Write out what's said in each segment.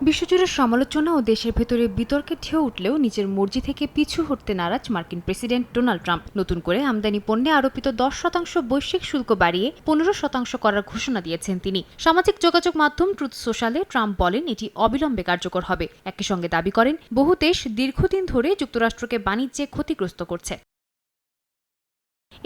বিশ্বজুড়ে সমালোচনা ও দেশের ভেতরে বিতর্কের ঢেউ উঠলেও নিজের মর্জি থেকে পিছু হটতে নারাজ মার্কিন প্রেসিডেন্ট ডোনাল্ড ট্রাম্প নতুন করে আমদানি পণ্যে আরোপিত 10% বৈশ্বিক শুল্ক বাড়িয়ে 15% করার ঘোষণা দিয়েছেন তিনি। সামাজিক যোগাযোগ মাধ্যম ট্রুথ সোশ্যালে ট্রাম্প বলেন এটি অবিলম্বে কার্যকর হবে। একই সঙ্গে দাবি করেন বহু দেশ দীর্ঘদিন ধরে যুক্তরাষ্ট্রকে বাণিজ্যে ক্ষতিগ্রস্ত করছে।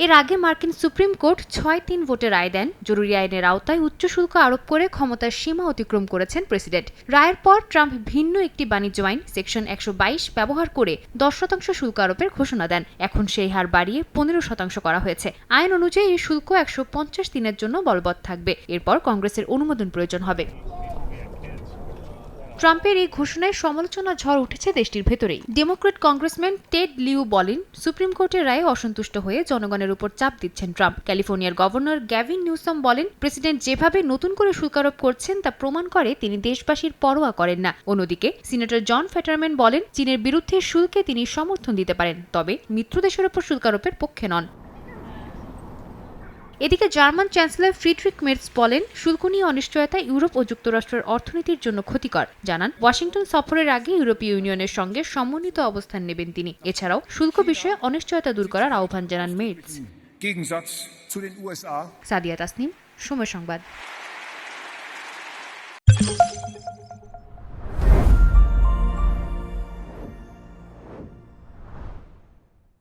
এর আগে মার্কিন সুপ্রিম কোর্ট 6-3 ভোটে রায় দেন জরুরি আইনের আওতায় উচ্চ শুল্ক আরোপ করে ক্ষমতার সীমা অতিক্রম করেছেন প্রেসিডেন্ট। রায়ের পর ট্রাম্প ভিন্ন একটি বাণিজ্য আইন সেকশন 122 ব্যবহার করে 10% শুল্ক আরোপের ঘোষণা দেন। এখন সেই হার বাড়িয়ে 15% করা হয়েছে। আইন অনুযায়ী এই শুল্ক 150 দিনের জন্য বলবৎ থাকবে। এরপর কংগ্রেসের অনুমোদন প্রয়োজন হবে। ট্রাম্পের এই ঘোষণায় সমালোচনার ঝড় উঠেছে দেশটির ভেতরেই। ডেমোক্র্যাট কংগ্রেসম্যান টেড লিউ বলেন সুপ্রিম কোর্টের রায়ে অসন্তুষ্ট হয়ে জনগণের উপর চাপ দিচ্ছেন ট্রাম্প। ক্যালিফোর্নিয়ার গভর্নর গ্যাভিন নিউসম বলেন প্রেসিডেন্ট যেভাবে নতুন করে শুল্ক আরোপ করছেন তা প্রমাণ করে তিনি দেশবাসীর পরোয়া করেন না। অন্যদিকে সিনেটর জন ফেটারম্যান বলেন চীনের বিরুদ্ধে শুল্কে তিনি সমর্থন দিতে পারেন, তবে মিত্র দেশের উপর শুল্ক আরোপের পক্ষে নন। এদিকে জার্মান চ্যান্সেলর ফ্রিডরিখ মের্জ বলেন শুল্ক নিয়ে অনিশ্চয়তা ইউরোপ ও যুক্তরাষ্ট্রের অর্থনীতির জন্য ক্ষতিকর। জানান ওয়াশিংটন সফরের আগে ইউরোপীয় ইউনিয়নের সঙ্গে সমন্বিত অবস্থান নেবেন তিনি। এছাড়াও শুল্ক বিষয়ে অনিশ্চয়তা দূর করার আহ্বান জানান মের্জ। সাদিয়া তাসনিম, সময় সংবাদ।